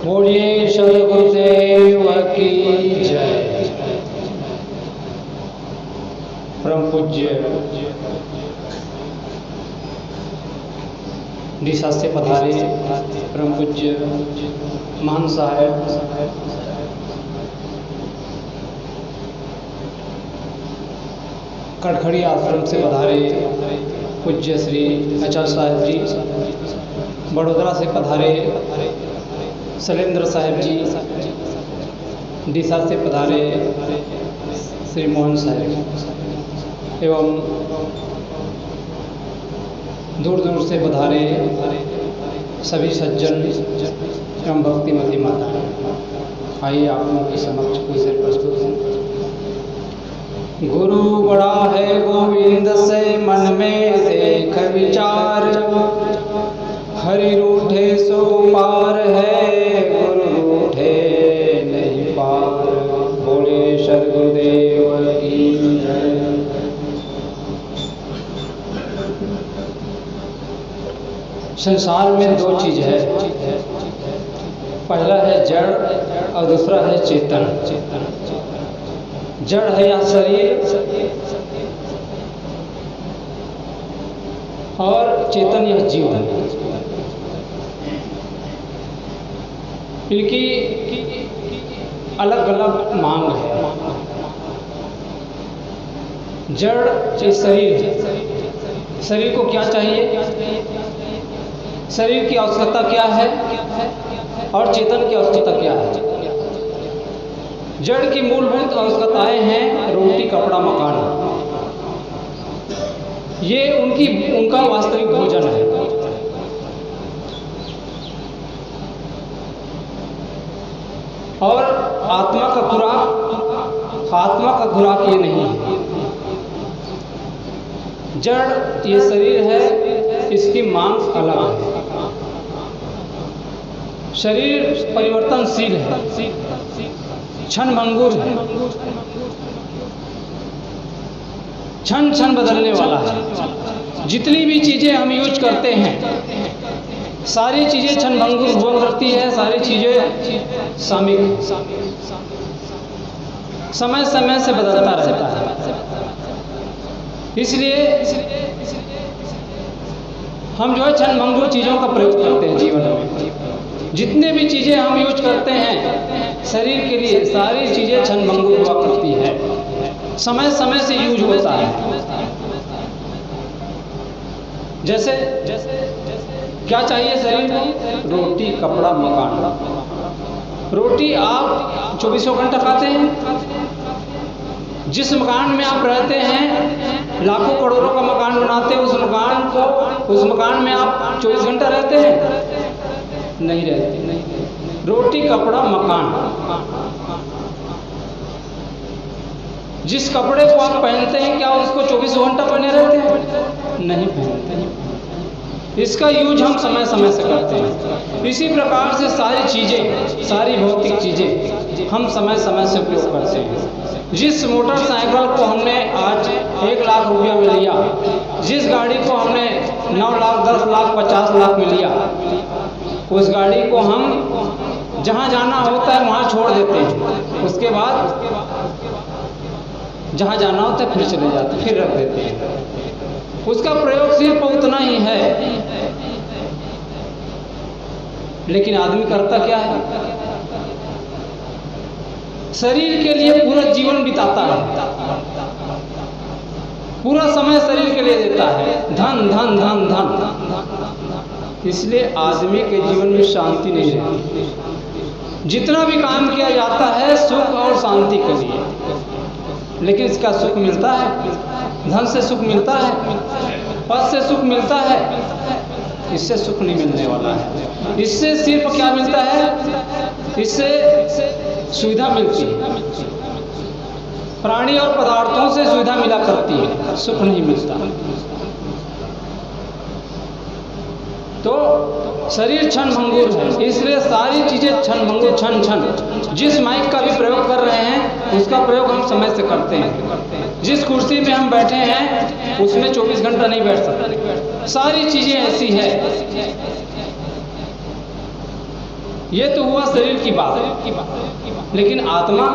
बोलिए सद्गुरुदेव की जय। परम पूज्य दिशा से पधारे परम पूज्य महान साहेब कड़खड़ी आश्रम से पधारे पूज्य श्री आचार्य साहेब जी, बड़ोदरा से पधारे शैलेंद्र साहेब जी, दिशा से पधारे श्री मोहन साहेब एवं दूर दूर से पधारे सभी सज्जन एवं भक्तिमती माता। आइए आप लोगों के समक्ष कुछ देर प्रस्तुत हैं। गुरु बड़ा है गोविंद से मन में देख विचार, हरि रूठे सो पार है, गुरु रूठे नहीं पार। बोले सद्गुरुदेव की जय। संसार में दो चीज है, पहला है जड़ और दूसरा है चेतन। जड़ है यह शरीर और चेतन यह जीव है। इनकी अलग अलग मांग है। जड़ ये शरीर को क्या चाहिए, शरीर की आवश्यकता क्या है और चेतन की आवश्यकता क्या है। जड़ की मूलभूत आवश्यकताएं हैं रोटी, कपड़ा, मकान। ये उनका वास्तविक भोजन है। और आत्मा का खुराक ये नहीं है। जड़ ये शरीर है, इसकी मांग अलग है। शरीर परिवर्तनशील है, क्षणभंगुर है, क्षण क्षण बदलने वाला है। जितनी भी चीजें हम यूज करते हैं सारी चीजें क्षणभंगुर हुआ करती है, सारी चीजें सामयिक, समय समय से बदलता रहता है। इसलिए हम जो है क्षणभंगुर चीजों का प्रयोग करते हैं जीवन में। जितने भी चीजें हम यूज करते हैं शरीर के लिए, सारी चीजें क्षणभंगुर हुआ करती है, समय समय से यूज होता है। जैसे क्या चाहिए शरीर को? रोटी, कपड़ा, मकान। रोटी आप 24 घंटा खाते हैं। जिस मकान में आप रहते हैं, लाखों करोड़ों का मकान बनाते हैं, उस मकान में आप 24 घंटा रहते हैं? नहीं रहते। रोटी, कपड़ा, मकान। जिस कपड़े को आप पहनते हैं क्या उसको 24 घंटा पहने रहते हैं? नहीं पहनते। इसका यूज हम समय समय से करते हैं। इसी प्रकार से सारी चीजें, सारी भौतिक चीजें हम समय समय से उपयोग करते हैं। जिस मोटरसाइकिल को हमने आज 1 लाख रुपया में लिया, जिस गाड़ी को हमने 9 लाख, 10 लाख, 50 लाख में लिया, उस गाड़ी को हम जहाँ जाना होता है वहाँ छोड़ देते हैं। उसके बाद जहाँ जाना होता है फिर चले जाते हैं, फिर रख देते हैं। उसका प्रयोग सिर्फ उतना ही है, लेकिन आदमी करता क्या है? शरीर के लिए पूरा जीवन बिताता है, पूरा समय शरीर के लिए देता है। धन धन धन धन। इसलिए आदमी के जीवन में शांति नहीं रहती। जितना भी काम किया जाता है सुख और शांति के लिए, लेकिन इसका सुख मिलता है? धन से सुख मिलता है, पद से सुख मिलता है? इससे सुख नहीं मिलने वाला है। इससे सिर्फ क्या मिलता है? इससे सुविधा मिलती है। प्राणी और पदार्थों से सुविधा मिला करती है, सुख नहीं मिलता। तो शरीर क्षणभंगुर है, इसलिए सारी चीजें क्षणभंगुर, क्षण क्षण। जिस माइक का भी प्रयोग कर रहे हैं उसका प्रयोग हम समय से करते हैं। जिस कुर्सी में हम बैठे हैं उसमें 24 घंटा नहीं बैठ सकते। सारी चीजें ऐसी है। ये तो हुआ शरीर की बात, लेकिन आत्मा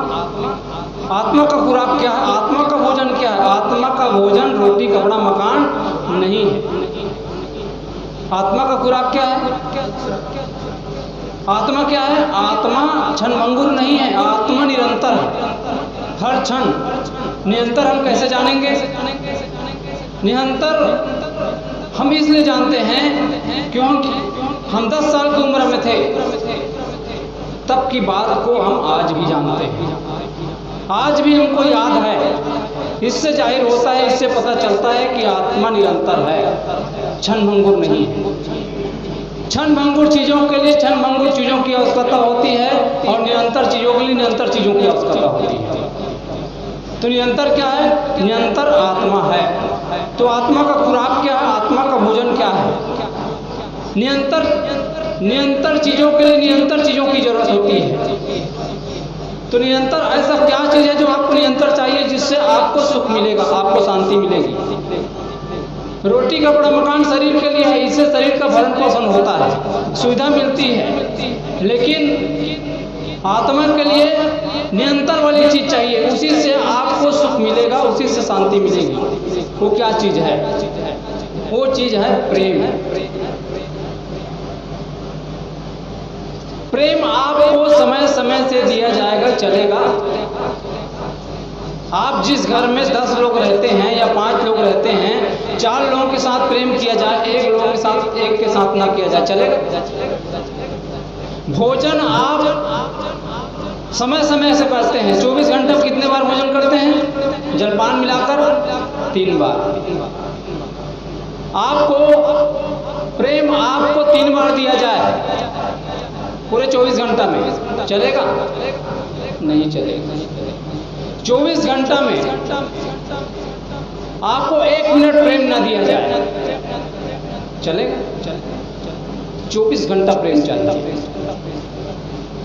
का खुराक क्या है? आत्मा का भोजन क्या है? आत्मा का भोजन रोटी कपड़ा मकान नहीं है। आत्मा का खुराक क्या है? आत्मा क्या है? आत्मा क्षणभंगुर नहीं है, आत्मा निरंतर है, हर क्षण। निरंतर हम कैसे जानेंगे? निरंतर हम इसलिए जानते हैं क्योंकि हम 10 साल की उम्र में थे, तब की बात को हम आज भी जानते हैं, आज भी हमको याद है। इससे जाहिर होता है, इससे पता चलता है कि आत्मा निरंतर है, क्षणभंगुर नहीं है। क्षणभंगुर चीज़ों के लिए क्षणभंगुर चीज़ों की आवश्यकता होती है और निरंतर चीज़ों के लिए निरंतर चीज़ों की आवश्यकता होती है। तो निरंतर क्या है? निरंतर आत्मा है। तो आत्मा का खुराक क्या है? आत्मा का भोजन क्या है? निरंतर चीज़ों के लिए निरंतर चीज़ों की जरूरत होती है। तो निरंतर ऐसा क्या चीज़ है जो आपको निरंतर चाहिए, जिससे आपको सुख मिलेगा, आपको शांति मिलेगी? रोटी कपड़ा मकान शरीर के लिए है, इससे शरीर का भरण पोषण होता है, सुविधा मिलती है। लेकिन आत्मा के लिए निरंतर वाली चीज चाहिए, उसी से आपको सुख मिलेगा, उसी से शांति मिलेगी। वो क्या चीज है? वो चीज है प्रेम। प्रेम आपको समय समय से दिया जाएगा, चलेगा। आप जिस घर में 10 लोग रहते हैं या 5 लोग रहते हैं, 4 लोगों के साथ प्रेम किया जाए, एक के साथ ना किया जाए, चलेगा? भोजन आप समय समय से करते हैं। 24 घंटे में कितने बार भोजन करते हैं? जलपान मिलाकर 3 बार। आपको प्रेम आपको 3 बार दिया जाए पूरे 24 घंटा में, चलेगा? नहीं चलेगा। 24 घंटा में आपको 1 मिनट प्रेम ना दिया जाए, चलेगा? 24 घंटा प्रेम चाहिए।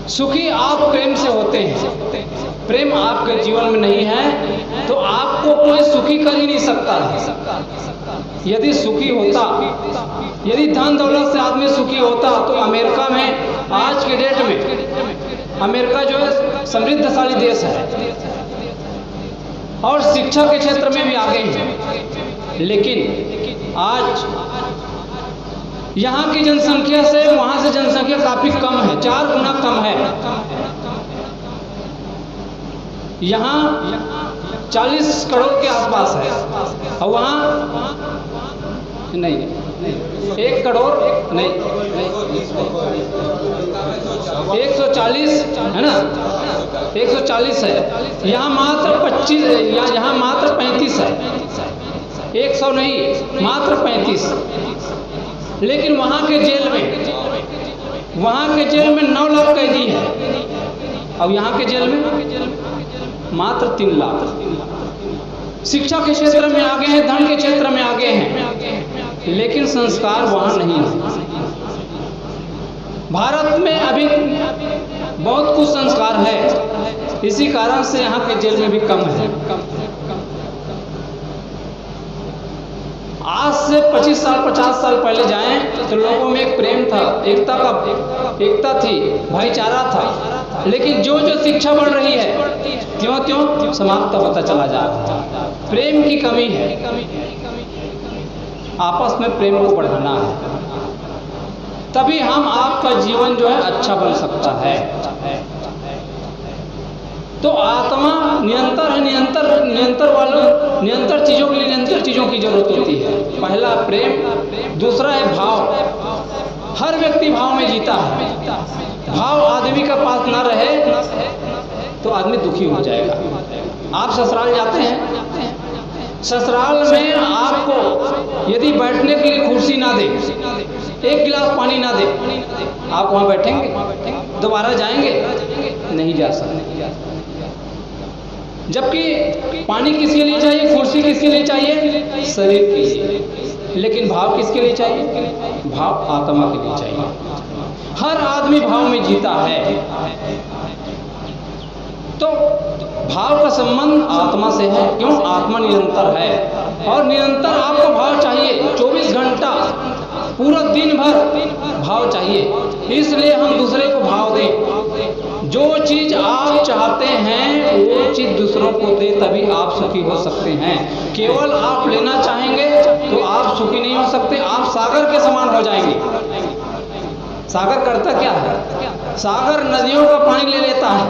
सुखी आप प्रेम से होते हैं। प्रेम आपके जीवन में नहीं है तो आपको कोई सुखी कर ही नहीं सकता। यदि सुखी होता, यदि धन दौलत से आदमी सुखी होता तो अमेरिका में, आज के डेट में अमेरिका जो है समृद्धशाली देश है और शिक्षा के क्षेत्र में भी आगे हैं। लेकिन आज यहाँ की जनसंख्या से वहाँ से जनसंख्या काफी कम है, 4 गुना कम है। यहाँ 40 करोड़ के आसपास है और वहाँ नहीं, 1 करोड़ नहीं, 140 है ना, 140 है। यहाँ मात्र 25, यहाँ मात्र 35 है, 100 नहीं, मात्र 35। लेकिन वहाँ के जेल में 9 लाख कैदी है और यहाँ के जेल में मात्र 3 लाख। शिक्षा के क्षेत्र में आगे हैं, धन के क्षेत्र में आगे हैं, लेकिन संस्कार वहाँ नहीं है। भारत में अभी बहुत कुछ संस्कार है, इसी कारण से यहाँ के जेल में भी कम है। आज से 25 साल 50 साल पहले जाएं तो लोगों में एक प्रेम था, एकता थी, भाईचारा था। लेकिन जो शिक्षा बढ़ रही है त्यों समाप्त होता चला जा रहा है। प्रेम की कमी है, आपस में प्रेम को बढ़ाना है, तभी हम आपका जीवन जो है अच्छा बन सकता है। तो आत्मा निरंतर है, निरंतर चीजों के लिए निरंतर चीजों की जरूरत होती है। पहला प्रेम, दूसरा है भाव। हर व्यक्ति भाव में जीता है। भाव आदमी के पास ना रहे तो आदमी दुखी हो जाएगा। आप ससुराल जाते हैं, ससुराल में आपको यदि बैठने के लिए कुर्सी ना दे, 1 गिलास पानी ना दे, आप वहां बैठेंगे? दोबारा जाएंगे? नहीं जा सकते। जबकि पानी किसके लिए चाहिए, कुर्सी किसके लिए चाहिए? शरीर के लिए। लेकिन भाव किसके लिए चाहिए? भाव आत्मा के लिए चाहिए। हर आदमी भाव में जीता है। तो भाव का संबंध आत्मा से है। क्यों? आत्मा निरंतर है और निरंतर आपको भाव चाहिए। 24 घंटा पूरा दिन भर भाव चाहिए। इसलिए हम दूसरे को भाव दें। जो चीज आप चाहते हैं वो चीज दूसरों को दे, तभी आप सुखी हो सकते हैं। केवल आप लेना चाहेंगे तो आप सुखी नहीं हो सकते, आप सागर के समान हो जाएंगे। सागर करता क्या है? सागर नदियों का पानी ले लेता है,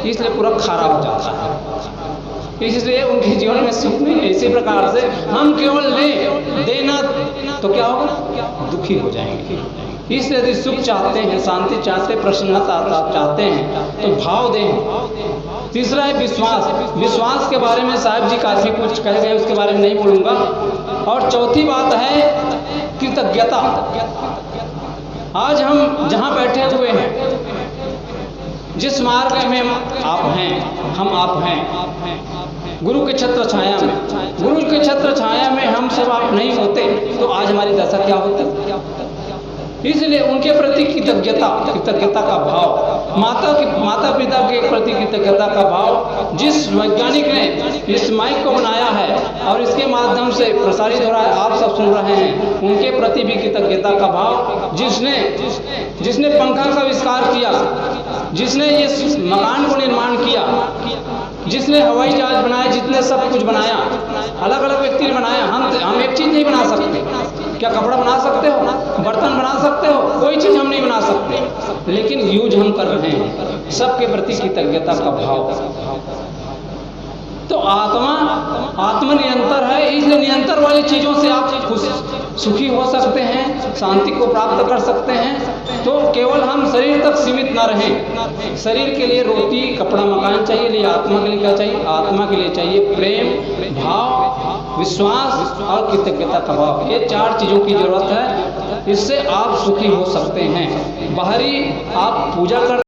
इसलिए पूरा खारा हो जाता है। इसलिए उनके जीवन में सुख नहीं है। इसी प्रकार से हम केवल लें, देना तो क्या होगा? दुखी हो जाएंगे। इसलिए यदि सुख चाहते हैं, शांति चाहते हैं, प्रसन्नता चाहते हैं तो भाव दें। तीसरा है विश्वास। विश्वास के बारे में साहब जी काफी कुछ कह गए, उसके बारे में नहीं बोलूंगा। और चौथी बात है कृतज्ञता। आज हम जहाँ बैठे हुए हैं, जिस मार्ग में आप हैं, हम आप हैं, गुरु के छत्र छाया में, गुरु के छत्र छाया में हम सब आप नहीं होते तो आज हमारी दशा क्या होती? इसलिए उनके प्रति कृतज्ञता का भाव, माता पिता के प्रति कृतज्ञता का भाव। जिस वैज्ञानिक ने इस माइक को बनाया है और इसके माध्यम से प्रसारित हो रहा है, आप सब सुन रहे हैं, उनके प्रति भी कृतज्ञता का भाव। जिसने पंखा का आविष्कार किया, जिसने इस मकान को निर्माण किया, जिसने हवाई जहाज बनाया, जितने सब कुछ बनाया, अलग अलग व्यक्ति ने बनाया। हम एक चीज नहीं बना सकते। क्या कपड़ा बना सकते हो? बर्तन बना सकते हो? कोई चीज हम नहीं बना सकते, लेकिन यूज हम कर रहे हैं। सबके प्रति कृतज्ञता का भाव। तो आत्मा निरंतर है, इसलिए निरंतर वाली चीजों से आप खुश सुखी हो सकते हैं, शांति को प्राप्त कर सकते हैं। तो केवल हम शरीर तक सीमित न रहें। शरीर के लिए रोटी कपड़ा मकान चाहिए, लिए आत्मा के लिए क्या चाहिए? आत्मा के लिए चाहिए प्रेम, भाव, विश्वास और कृतज्ञता का भाव। ये 4 चीजों की जरूरत है, इससे आप सुखी हो सकते हैं। बाहरी आप पूजा कर